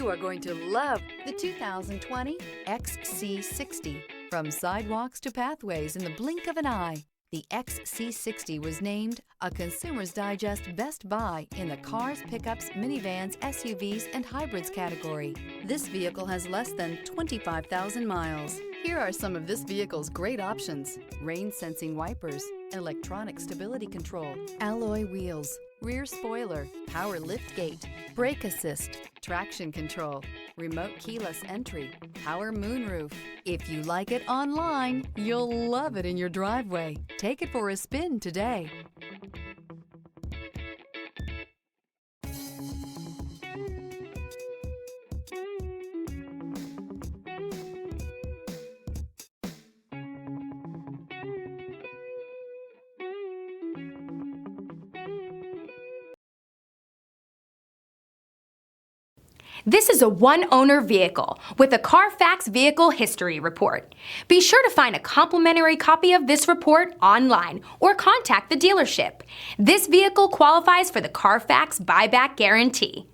You are going to love the 2020 XC60. From sidewalks to pathways in the blink of an eye, the XC60 was named a Consumer's Digest Best Buy in the cars, pickups, minivans, SUVs, and hybrids category. This vehicle has less than 25,000 miles. Here are some of this vehicle's great options: rain-sensing wipers, electronic stability control, alloy wheels, rear spoiler, power liftgate, brake assist, traction control, remote keyless entry, power moonroof. If you like it online, you'll love it in your driveway. Take it for a spin today. This is a one-owner vehicle with a CARFAX Vehicle History Report. Be sure to find a complimentary copy of this report online or contact the dealership. This vehicle qualifies for the CARFAX Buyback Guarantee.